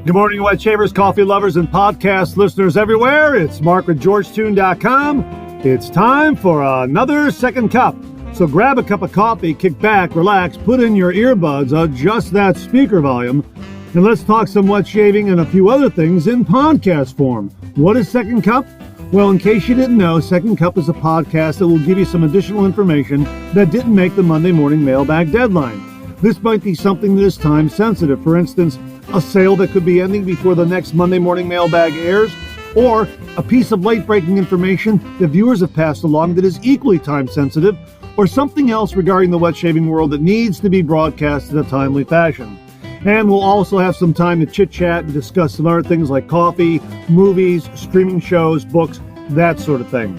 Good morning, Wet Shavers, coffee lovers, and podcast listeners everywhere. It's Mark with GeorgeToon.com. It's time for another second cup. So grab a cup of coffee, kick back, relax, put in your earbuds, adjust that speaker volume, and let's talk some wet shaving and a few other things in podcast form. What is Second Cup? Well, in case you didn't know, Second Cup is a podcast that will give you some additional information that didn't make the Monday morning mailbag deadline. This might be something that is time sensitive. For instance, a sale that could be ending before the next Monday morning mailbag airs, or a piece of late-breaking information that viewers have passed along that is equally time sensitive, or something else regarding the wet shaving world that needs to be broadcast in a timely fashion. And we'll also have some time to chit-chat and discuss some other things like coffee, movies, streaming shows, books, that sort of thing.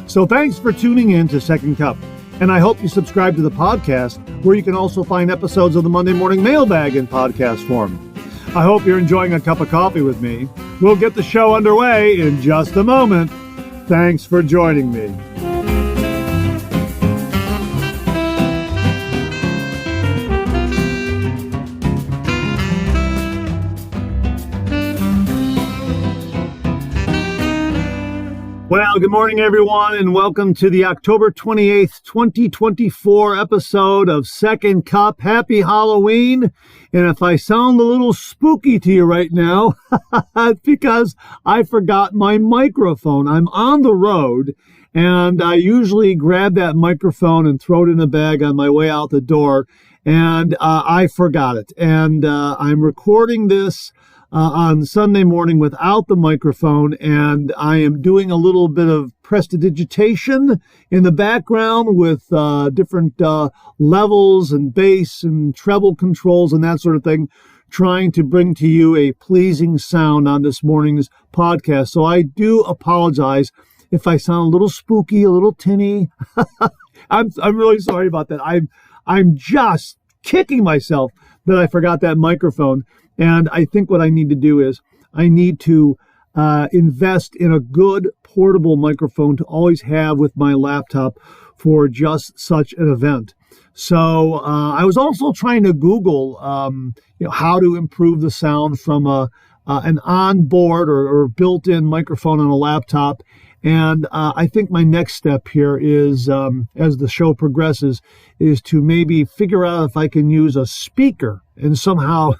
So thanks for tuning in to Second Cup. And I hope you subscribe to the podcast, where you can also find episodes of the Monday Morning Mailbag in podcast form. I hope you're enjoying a cup of coffee with me. We'll get the show underway in just a moment. Thanks for joining me. Well, good morning, everyone, and welcome to the October 28th, 2024 episode of Second Cup. Happy Halloween. And if I sound a little spooky to you right now, it's because I forgot my microphone. I'm on the road, and I usually grab that microphone and throw it in a bag on my way out the door, and I forgot it. And I'm recording this on Sunday morning without the microphone, and I am doing a little bit of prestidigitation in the background with different levels and bass and treble controls and that sort of thing, trying to bring to you a pleasing sound on this morning's podcast. So I do apologize if I sound a little spooky, a little tinny. I'm really sorry about that. I'm just kicking myself that I forgot that microphone. And I think what I need to do is I need to invest in a good portable microphone to always have with my laptop for just such an event. So I was also trying to Google how to improve the sound from an onboard or built-in microphone on a laptop. And I think my next step here is, as the show progresses, is to maybe figure out if I can use a speaker and somehow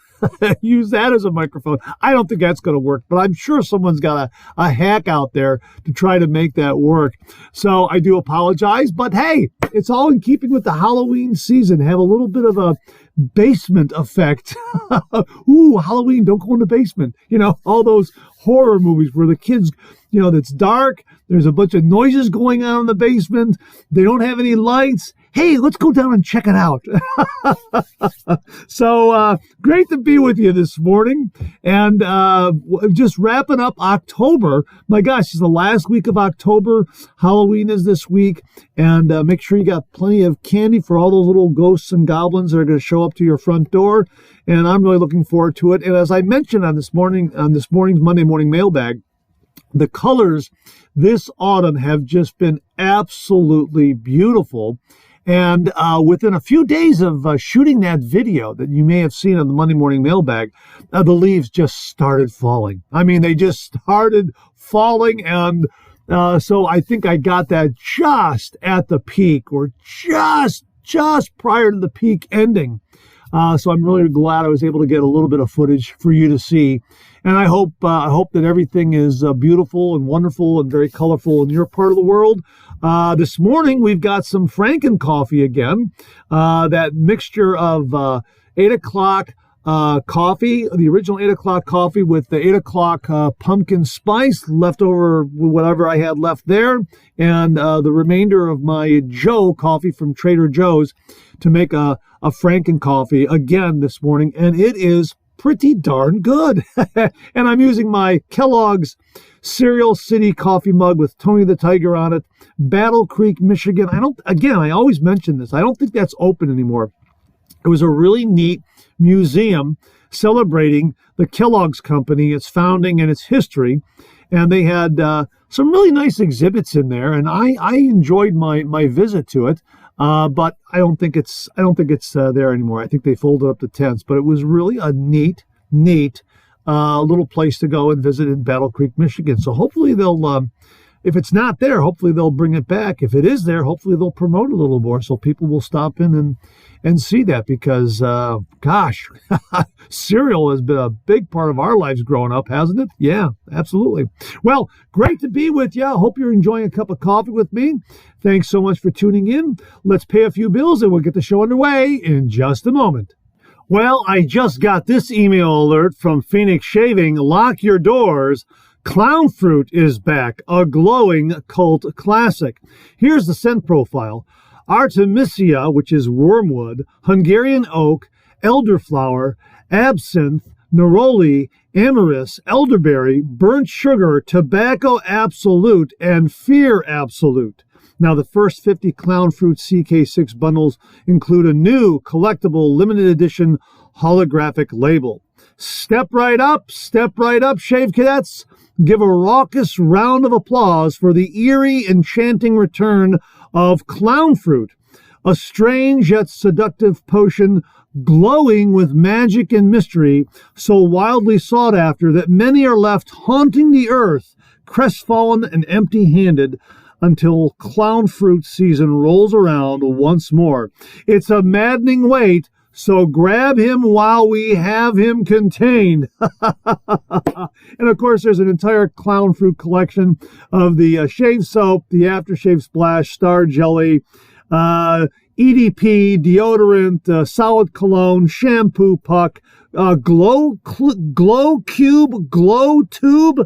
use that as a microphone. I don't think that's going to work, but I'm sure someone's got a hack out there to try to make that work. So I do apologize, but hey, it's all in keeping with the Halloween season. Have a little bit of a basement effect. Ooh, Halloween, don't go in the basement. You know, all those horror movies where the kids, it's dark, there's a bunch of noises going on in the basement, they don't have any lights. Hey, let's go down and check it out. So great to be with you this morning. And just wrapping up October. My gosh, it's the last week of October. Halloween is this week. And make sure you got plenty of candy for all those little ghosts and goblins that are going to show up to your front door. And I'm really looking forward to it. And as I mentioned on this morning's Monday morning mailbag, the colors this autumn have just been absolutely beautiful. And within a few days of shooting that video that you may have seen on the Monday morning mailbag, the leaves just started falling. I mean, they just started falling. And so I think I got that just at the peak, or just prior to the peak ending. So I'm really glad I was able to get a little bit of footage for you to see. And I hope that everything is beautiful and wonderful and very colorful in your part of the world. This morning, we've got some Franken coffee again. That mixture of 8 o'clock coffee, the original 8 o'clock coffee with the 8 o'clock pumpkin spice, leftover whatever I had left there, and the remainder of my Joe coffee from Trader Joe's to make a Franken coffee again this morning. And it is pretty darn good. And I'm using my Kellogg's Cereal City coffee mug with Tony the Tiger on it, Battle Creek, Michigan. I always mention this. I don't think that's open anymore. It was a really neat museum celebrating the Kellogg's Company, its founding and its history. And they had some really nice exhibits in there, and I enjoyed my visit to it. But I don't think it's there anymore. I think they folded up the tents. But it was really a neat little place to go and visit in Battle Creek, Michigan. So hopefully they'll, if it's not there, hopefully they'll bring it back. If it is there, hopefully they'll promote it a little more so people will stop in and see that, because, gosh, cereal has been a big part of our lives growing up, hasn't it? Yeah, absolutely. Well, great to be with you. I hope you're enjoying a cup of coffee with me. Thanks so much for tuning in. Let's pay a few bills and we'll get the show underway in just a moment. Well, I just got this email alert from Phoenix Shaving. Lock your doors. Clown fruit is back, a glowing cult classic. Here's the scent profile. Artemisia, which is wormwood, Hungarian oak, elderflower, absinthe, neroli, amyris, elderberry, burnt sugar, tobacco absolute, and fear absolute. Now, the first 50 Clown Fruit CK6 bundles include a new collectible limited edition holographic label. Step right up, Shave Cadets. Give a raucous round of applause for the eerie, enchanting return of Clown Fruit, a strange yet seductive potion glowing with magic and mystery, so wildly sought after that many are left haunting the earth, crestfallen and empty-handed, until Clown Fruit season rolls around once more. It's a maddening wait, so grab him while we have him contained. And of course, there's an entire Clown Fruit collection of the shave soap, the aftershave splash, star jelly, EDP, deodorant, solid cologne, shampoo puck, glow cube, glow tube,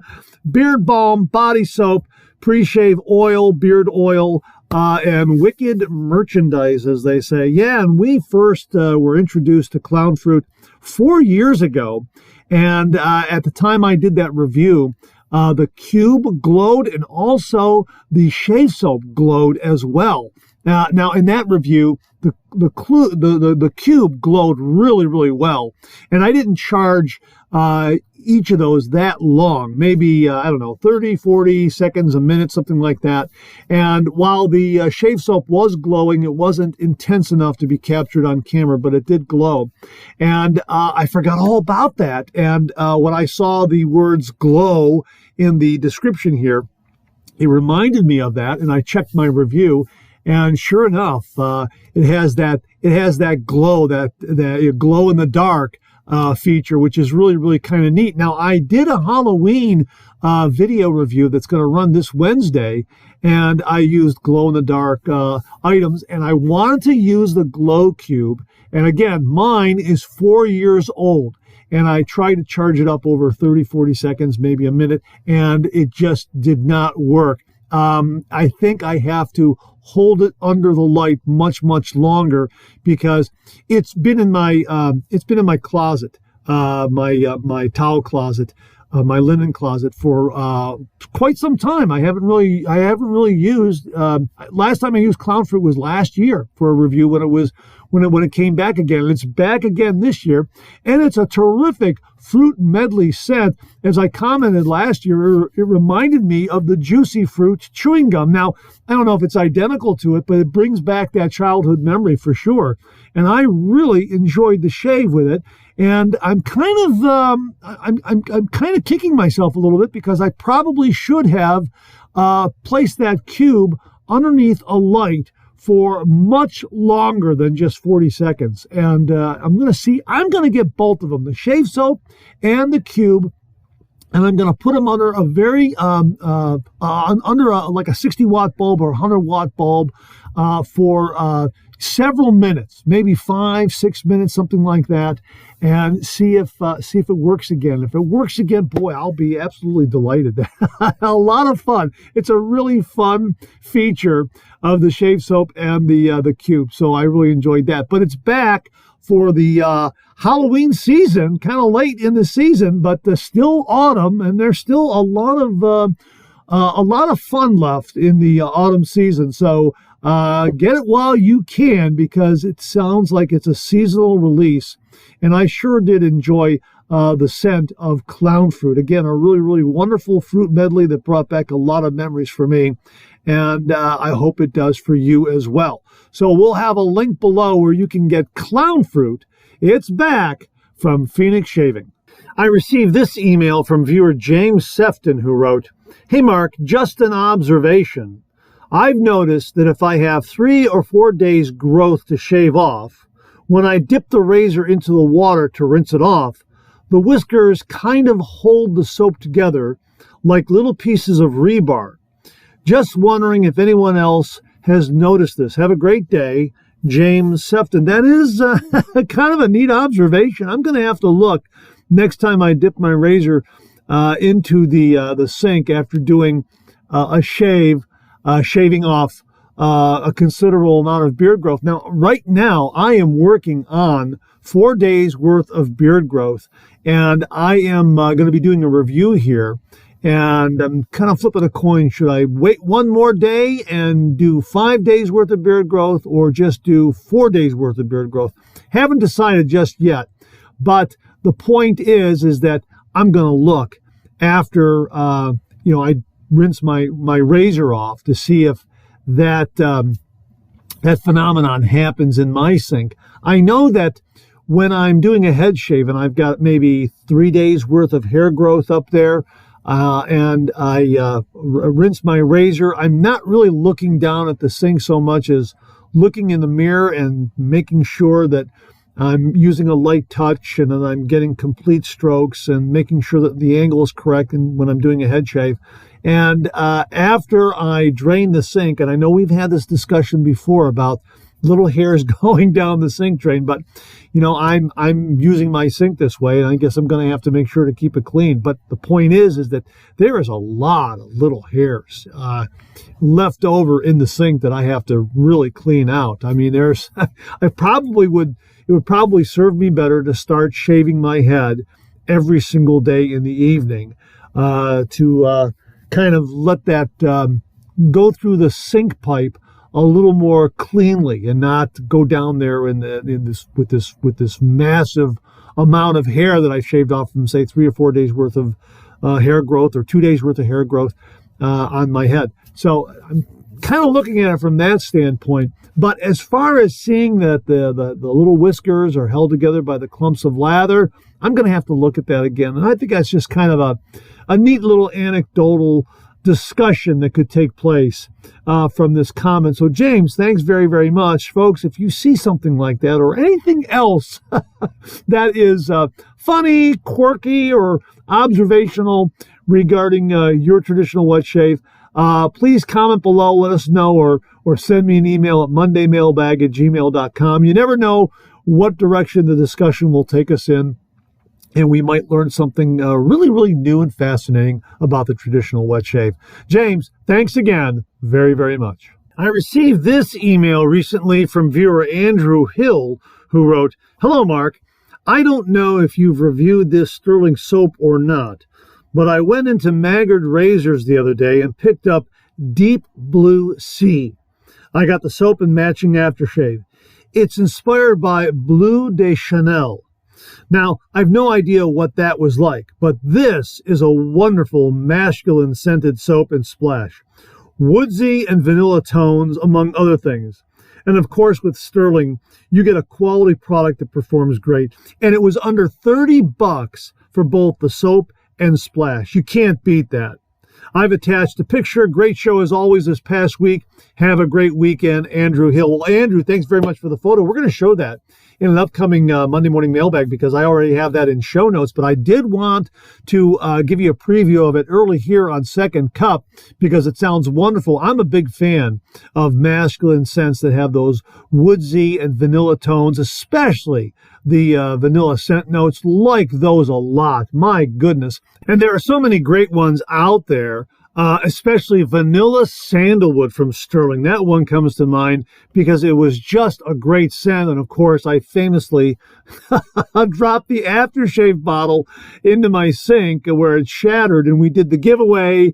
beard balm, body soap, pre-shave oil, beard oil, and wicked merchandise, as they say. Yeah, and we first were introduced to Clown Fruit 4 years ago. And at the time I did that review, the cube glowed and also the shave soap glowed as well. Now, in that review, the cube glowed really, really well. And I didn't charge each of those that long, maybe, 30, 40 seconds, a minute, something like that. And while the shave soap was glowing, it wasn't intense enough to be captured on camera, but it did glow. And I forgot all about that. And when I saw the words glow in the description here, it reminded me of that, and I checked my review. And sure enough, it has that glow, that glow in the dark feature, which is really, really kind of neat. Now, I did a Halloween video review that's going to run this Wednesday, and I used glow-in-the-dark items, and I wanted to use the glow cube. And again, mine is 4 years old, and I tried to charge it up over 30, 40 seconds, maybe a minute, and it just did not work. I think I have to hold it under the light much, much longer, because it's been in my closet, my towel closet, my linen closet for quite some time. I haven't really used. Last time I used Clown Fruit was last year for a review when it came back again. And it's back again this year, and it's a terrific fruit medley scent. As I commented last year, it reminded me of the Juicy Fruit chewing gum. Now, I don't know if it's identical to it, but it brings back that childhood memory for sure. And I really enjoyed the shave with it. And I'm kind of kicking myself a little bit, because I probably should have placed that cube underneath a light for much longer than just 40 seconds. And I'm going to get both of them, the shave soap and the cube, and I'm going to put them under a very, like a 60-watt bulb or 100-watt bulb for several minutes, maybe 5-6 minutes, something like that, and see if it works again. If it works again, boy, I'll be absolutely delighted. A lot of fun. It's a really fun feature of the shave soap and the cube, so I really enjoyed that. But it's back for the Halloween season, kind of late in the season, but still autumn, and there's still a lot of fun left in the autumn season. So get it while you can, because it sounds like it's a seasonal release. And I sure did enjoy the scent of Clown Fruit. Again, a really, really wonderful fruit medley that brought back a lot of memories for me. And I hope it does for you as well. So we'll have a link below where you can get Clown Fruit. It's back from Phoenix Shaving. I received this email from viewer James Sefton, who wrote, "Hey Mark, just an observation. I've noticed that if I have 3 or 4 days growth to shave off, when I dip the razor into the water to rinse it off, the whiskers kind of hold the soap together like little pieces of rebar. Just wondering if anyone else has noticed this. Have a great day, James Sefton." That is kind of a neat observation. I'm going to have to look next time I dip my razor into the sink after doing a shave, shaving off a considerable amount of beard growth. Now, right now, I am working on 4 days worth of beard growth, and I am going to be doing a review here. And I'm kind of flipping a coin. Should I wait one more day and do 5 days worth of beard growth, or just do 4 days worth of beard growth? Haven't decided just yet. But the point is that I'm going to look after, I rinse my razor off to see if that phenomenon happens in my sink. I know that when I'm doing a head shave and I've got maybe 3 days worth of hair growth up there, and I rinse my razor, I'm not really looking down at the sink so much as looking in the mirror and making sure that I'm using a light touch and that I'm getting complete strokes and making sure that the angle is correct when I'm doing a head shave. And after I drain the sink, and I know we've had this discussion before about little hairs going down the sink drain, but I'm using my sink this way, and I guess I'm going to have to make sure to keep it clean. But the point is that there is a lot of little hairs left over in the sink that I have to really clean out. I mean, it would probably serve me better to start shaving my head every single day in the evening to kind of let that go through the sink pipe a little more cleanly, and not go down there with this massive amount of hair that I shaved off from, say, 3 or 4 days worth of hair growth, or 2 days worth of hair growth on my head. So I'm kind of looking at it from that standpoint. But as far as seeing that the little whiskers are held together by the clumps of lather, I'm going to have to look at that again. And I think that's just kind of a neat little anecdotal discussion that could take place from this comment. So James, thanks very, very much. Folks, if you see something like that or anything else that is funny, quirky, or observational regarding your traditional wet shave, please comment below, let us know, or send me an email at mondaymailbag@gmail.com. You never know what direction the discussion will take us in, and we might learn something really, really new and fascinating about the traditional wet shave. James, thanks again very, very much. I received this email recently from viewer Andrew Hill, who wrote, "Hello, Mark. I don't know if you've reviewed this sterling soap or not, but I went into Maggard Razors the other day and picked up Deep Blue Sea. I got the soap and matching aftershave. It's inspired by Bleu de Chanel. Now, I've no idea what that was like, but this is a wonderful masculine scented soap and splash. Woodsy and vanilla tones, among other things. And of course, with Sterling, you get a quality product that performs great. And it was under $30 for both the soap and splash. You can't beat that. I've attached a picture. Great show as always this past week. Have a great weekend, Andrew Hill." Well, Andrew, thanks very much for the photo. We're going to show that in an upcoming Monday morning mailbag because I already have that in show notes. But I did want to give you a preview of it early here on Second Cup because it sounds wonderful. I'm a big fan of masculine scents that have those woodsy and vanilla tones, especially the vanilla scent notes. Like those a lot. My goodness. And there are so many great ones out there. Especially vanilla sandalwood from Sterling. That one comes to mind because it was just a great scent. And of course, I famously dropped the aftershave bottle into my sink where it shattered. And we did the giveaway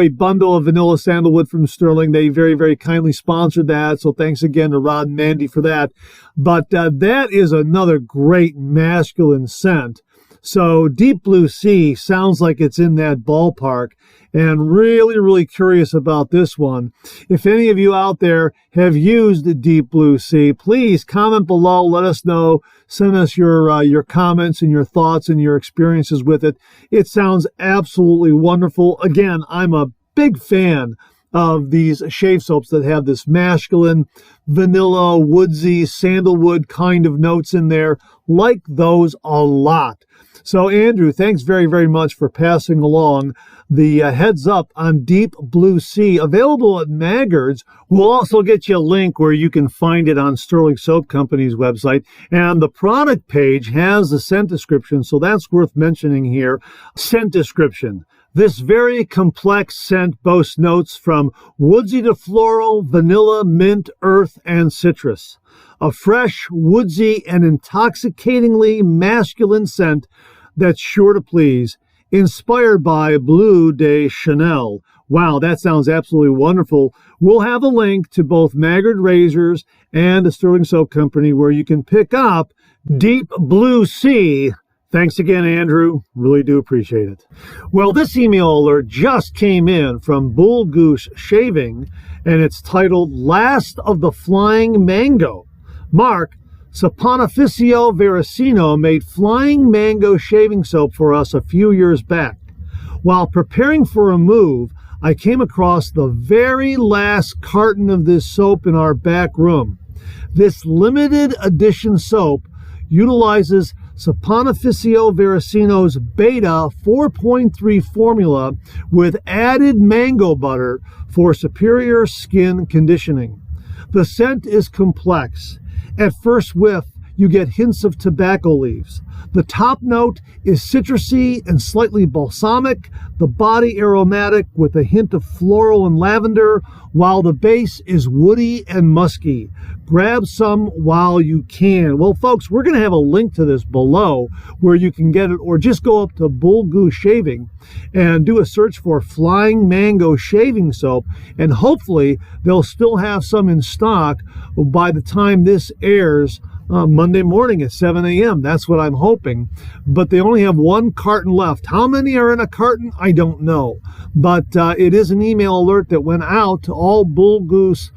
bundle of vanilla sandalwood from Sterling. They very, very kindly sponsored that. So thanks again to Rod and Mandy for that. But that is another great masculine scent. So Deep Blue Sea sounds like it's in that ballpark, and really, really curious about this one. If any of you out there have used Deep Blue Sea, please comment below. Let us know. Send us your comments and your thoughts and your experiences with it. It sounds absolutely wonderful. Again, I'm a big fan of these shave soaps that have this masculine, vanilla, woodsy, sandalwood kind of notes in there. Like those a lot. So, Andrew, thanks very, very much for passing along the heads up on Deep Blue Sea, available at Maggard's. We'll also get you a link where you can find it on Sterling Soap Company's website. And the product page has the scent description, so that's worth mentioning here. Scent description. This very complex scent boasts notes from woodsy to floral, vanilla, mint, earth, and citrus. A fresh, woodsy, and intoxicatingly masculine scent that's sure to please. Inspired by Bleu de Chanel. Wow, that sounds absolutely wonderful. We'll have a link to both Maggard Razors and the Sterling Soap Company where you can pick up Deep Blue Sea. Thanks again, Andrew. Really do appreciate it. Well, this email alert just came in from Bull Goose Shaving, and it's titled Last of the Flying Mango. Mark, Saponificio Veracino made Flying Mango shaving soap for us a few years back. While preparing for a move, I came across the very last carton of this soap in our back room. This limited edition soap utilizes Saponificio Veracino's Beta 4.3 formula with added mango butter for superior skin conditioning. The scent is complex. At first whiff, you get hints of tobacco leaves. The top note is citrusy and slightly balsamic, the body aromatic with a hint of floral and lavender, while the base is woody and musky. Grab some while you can. Well, folks, we're going to have a link to this below where you can get it, or just go up to Bull Goose Shaving and do a search for Flying Mango Shaving Soap, and hopefully they'll still have some in stock by the time this airs Monday morning at 7 a.m. That's what I'm hoping. But they only have one carton left. How many are in a carton? I don't know. But it is an email alert that went out to all Bull Goose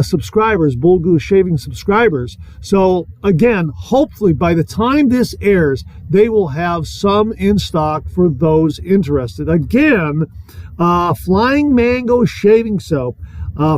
subscribers, Bull Goose Shaving subscribers. So again, hopefully by the time this airs, they will have some in stock for those interested. Again, Flying Mango Shaving Soap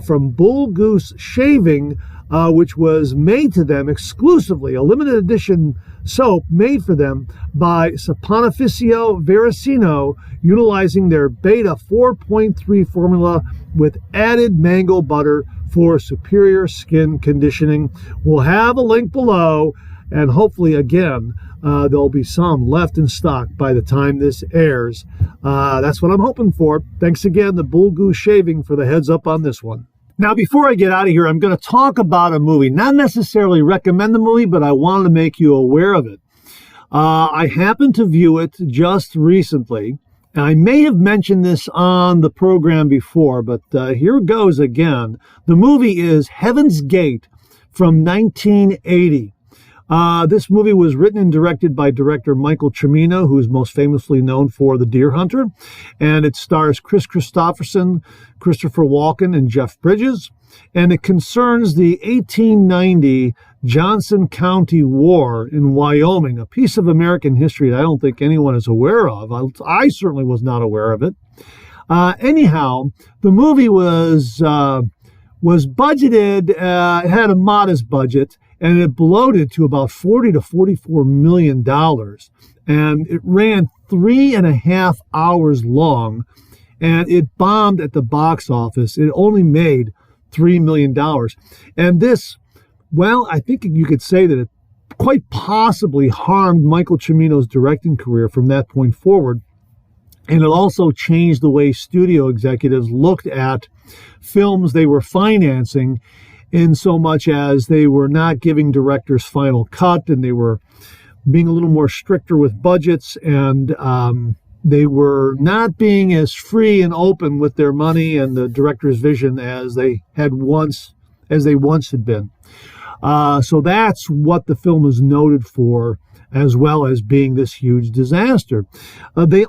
from Bull Goose Shaving, which was made to them exclusively, a limited edition soap made for them by Saponificio Veracino, utilizing their Beta 4.3 formula with added mango butter for superior skin conditioning. We'll have a link below, and hopefully, again, there'll be some left in stock by the time this airs. That's what I'm hoping for. Thanks again to Bull Goose Shaving for the heads up on this one. Now, before I get out of here, I'm going to talk about a movie. Not necessarily recommend the movie, but I wanted to make you aware of it. I happened to view it just recently. And I may have mentioned this on the program before, but here goes again. The movie is Heaven's Gate from 1980. This movie was written and directed by director Michael Cimino, who is most famously known for The Deer Hunter, and it stars Kris Kristofferson, Christopher Walken, and Jeff Bridges, and it concerns the 1890 Johnson County War in Wyoming, a piece of American history that I don't think anyone is aware of. I certainly was not aware of it. Anyhow, the movie was budgeted, it had a modest budget, and it bloated to about $40 to $44 million. And it ran 3.5 hours long, and it bombed at the box office. It only made $3 million. And this, well, I think you could say that it quite possibly harmed Michael Cimino's directing career from that point forward. And it also changed the way studio executives looked at films they were financing, in so much as they were not giving directors final cut, and they were being a little more stricter with budgets, and they were not being as free and open with their money and the director's vision as they once had been. So that's what the film is noted for, as well as being this huge disaster. The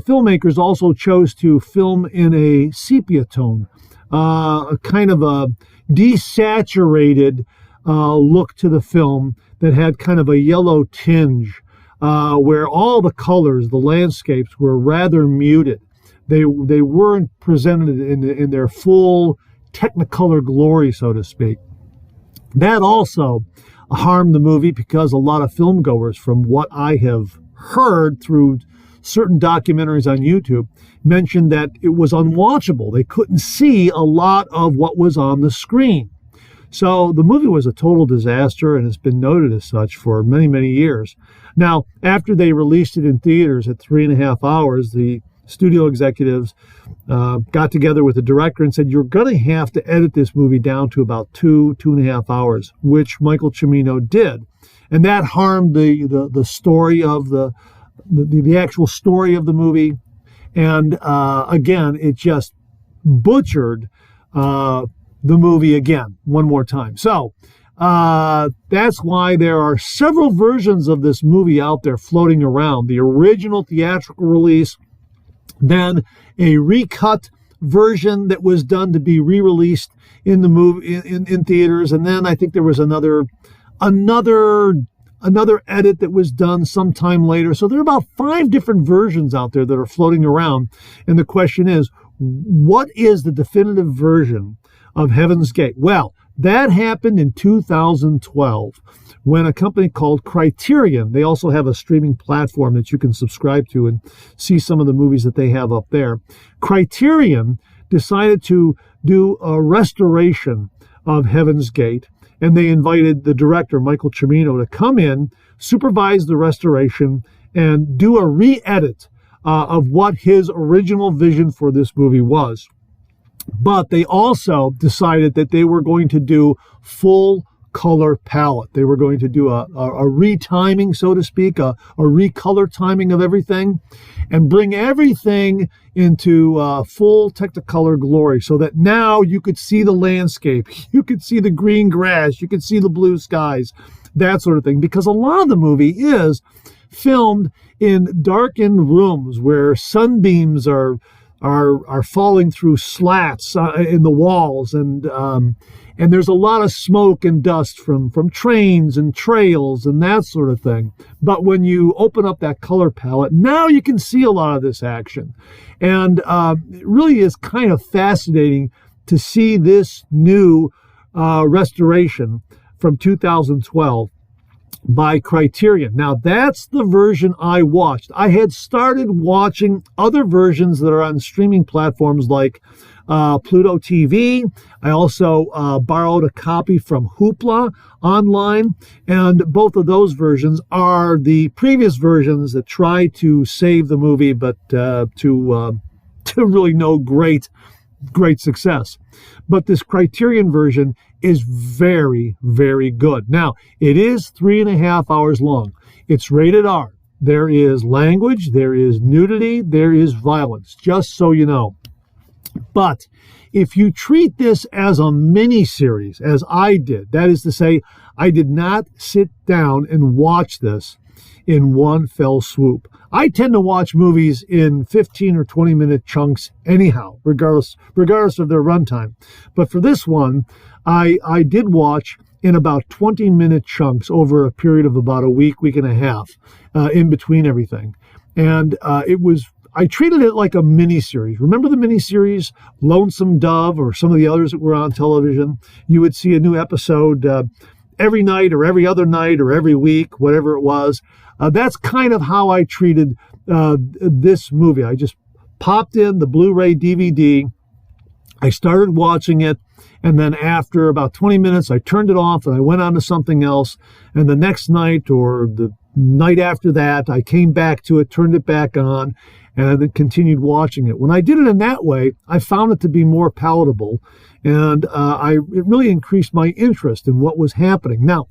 filmmakers also chose to film in a sepia tone, a kind of a desaturated look to the film that had kind of a yellow tinge, where all the colors, the landscapes, were rather muted. They weren't presented in their full Technicolor glory, so to speak. That also harmed the movie because a lot of film goers, from what I have heard through certain documentaries on YouTube, mentioned that it was unwatchable. They couldn't see a lot of what was on the screen. So the movie was a total disaster, and it's been noted as such for many, many years. Now, after they released it in theaters at 3.5 hours, the studio executives got together with the director and said, you're going to have to edit this movie down to about 2.5 hours, which Michael Cimino did. And that harmed the story of the actual story of the movie. And again, it just butchered the movie again, one more time. So that's why there are several versions of this movie out there floating around. The original theatrical release, then a recut version that was done to be re-released in the movie in theaters, and then I think there was another edit that was done sometime later. So there are about 5 different versions out there that are floating around, and the question is, what is the definitive version of Heaven's Gate? Well, that happened in 2012 when a company called Criterion, they also have a streaming platform that you can subscribe to and see some of the movies that they have up there. Criterion decided to do a restoration of Heaven's Gate, and they invited the director, Michael Cimino, to come in, supervise the restoration, and do a re-edit of what his original vision for this movie was. But they also decided that they were going to do full color palette. They were going to do a retiming, so to speak, a recolor timing of everything, and bring everything into full Technicolor glory, so that now you could see the landscape, you could see the green grass, you could see the blue skies, that sort of thing. Because a lot of the movie is filmed in darkened rooms where sunbeams are falling through slats in the walls, and there's a lot of smoke and dust from trains and trails and that sort of thing. But when you open up that color palette, now you can see a lot of this action. And it really is kind of fascinating to see this new restoration from 2012 by Criterion. Now, that's the version I watched. I had started watching other versions that are on streaming platforms like Pluto TV. I also borrowed a copy from Hoopla online, and both of those versions are the previous versions that try to save the movie, but to really no great success. But this Criterion version is very, very good. Now, it is 3.5 hours long. It's rated R. There is language, there is nudity, there is violence, just so you know. But if you treat this as a mini-series, as I did, that is to say, I did not sit down and watch this in one fell swoop. I tend to watch movies in 15 or 20-minute chunks anyhow, regardless of their runtime. But for this one, I did watch in about 20-minute chunks over a period of about a week and a half in between everything. And I treated it like a mini-series. Remember the mini-series Lonesome Dove or some of the others that were on television? You would see a new episode every night or every other night or every week, whatever it was. That's kind of how I treated this movie. I just popped in the Blu-ray DVD. I started watching it, and then after about 20 minutes, I turned it off and I went on to something else. And the next night or the night after that, I came back to it, turned it back on, and then continued watching it. When I did it in that way, I found it to be more palatable, and it really increased my interest in what was happening. Now,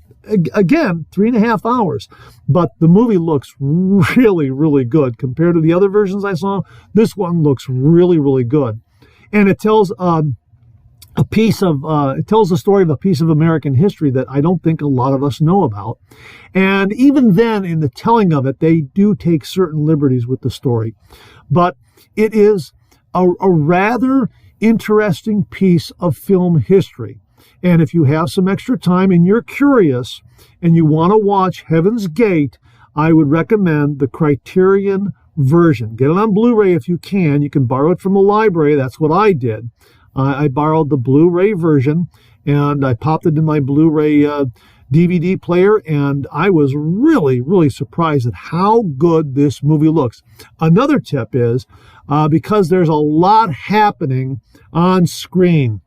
again, 3.5 hours, but the movie looks really, really good compared to the other versions I saw. This one looks really, really good, and it tells it tells the story of a piece of American history that I don't think a lot of us know about. And even then, in the telling of it, they do take certain liberties with the story. But it is a rather interesting piece of film history. And if you have some extra time and you're curious and you want to watch Heaven's Gate, I would recommend the Criterion version. Get it on Blu-ray if you can. You can borrow it from a library. That's what I did. I borrowed the Blu-ray version and I popped it in my Blu-ray DVD player, and I was really, really surprised at how good this movie looks. Another tip is, because there's a lot happening on screen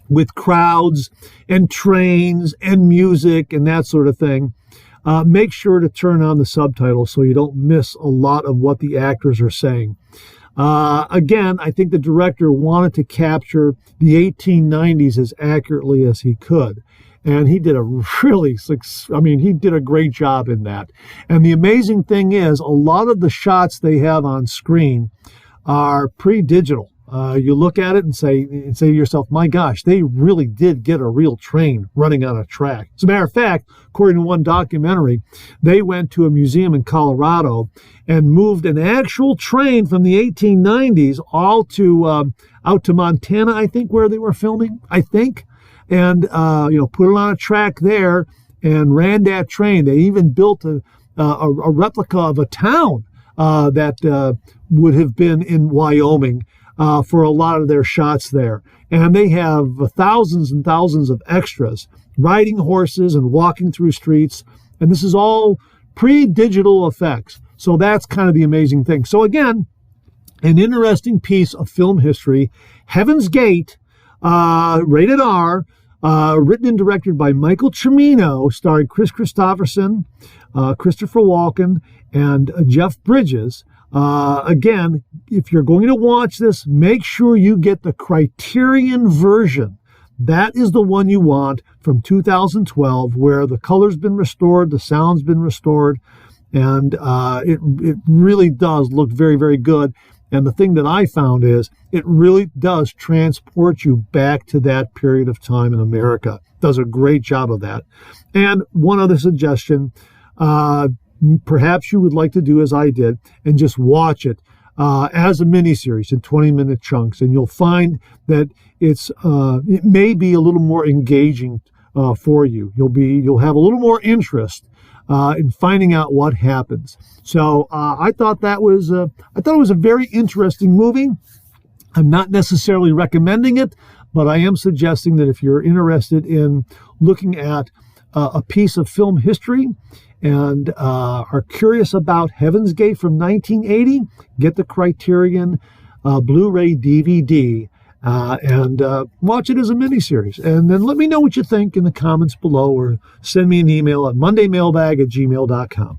with crowds and trains and music and that sort of thing, make sure to turn on the subtitles so you don't miss a lot of what the actors are saying. Again, I think the director wanted to capture the 1890s as accurately as he could. And he did he did a great job in that. And the amazing thing is, a lot of the shots they have on screen are pre-digital. You look at it and say to yourself, my gosh, they really did get a real train running on a track. As a matter of fact, according to one documentary, they went to a museum in Colorado and moved an actual train from the 1890s all to out to Montana, I think, where they were filming, and put it on a track there and ran that train. They even built a replica of a town that would have been in Wyoming for a lot of their shots there. And they have thousands and thousands of extras riding horses and walking through streets. And this is all pre-digital effects. So that's kind of the amazing thing. So again, an interesting piece of film history. Heaven's Gate, rated R, written and directed by Michael Cimino, starring Kris Kristofferson, Christopher Walken, and Jeff Bridges. Again, if you're going to watch this, make sure you get the Criterion version. That is the one you want from 2012, where the color's been restored, the sound's been restored, and it really does look very, very good. And the thing that I found is it really does transport you back to that period of time in America. Does a great job of that. And one other suggestion, perhaps you would like to do as I did and just watch it as a miniseries in 20-minute chunks, and you'll find that it may be a little more engaging for you. You'll have a little more interest in finding out what happens. So I thought it was a very interesting movie. I'm not necessarily recommending it, but I am suggesting that if you're interested in looking at a piece of film history and are curious about Heaven's Gate from 1980, get the Criterion Blu-ray DVD and watch it as a miniseries. And then let me know what you think in the comments below, or send me an email at mondaymailbag@gmail.com.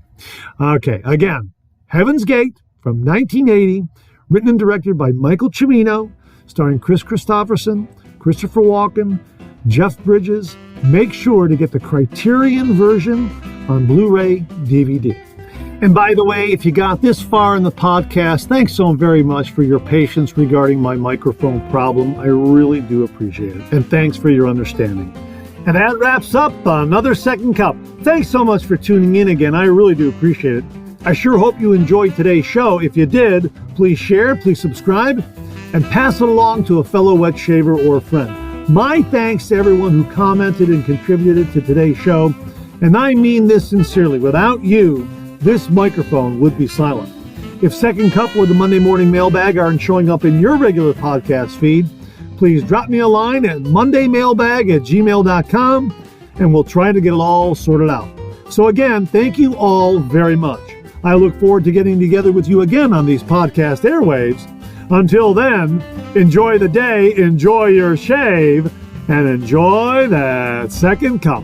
Okay, again, Heaven's Gate from 1980, written and directed by Michael Cimino, starring Kris Kristofferson, Christopher Walken, Jeff Bridges. Make sure to get the Criterion version on Blu-ray DVD. And by the way, if you got this far in the podcast, thanks so very much for your patience regarding my microphone problem. I really do appreciate it. And thanks for your understanding. And that wraps up another Second Cup. Thanks so much for tuning in again. I really do appreciate it. I sure hope you enjoyed today's show. If you did, please share, please subscribe, and pass it along to a fellow wet shaver or friend. My thanks to everyone who commented and contributed to today's show. And I mean this sincerely. Without you, this microphone would be silent. If Second Cup or the Monday Morning Mailbag aren't showing up in your regular podcast feed, please drop me a line at mondaymailbag@gmail.com, and we'll try to get it all sorted out. So again, thank you all very much. I look forward to getting together with you again on these podcast airwaves. Until then, enjoy the day, enjoy your shave, and enjoy that Second Cup.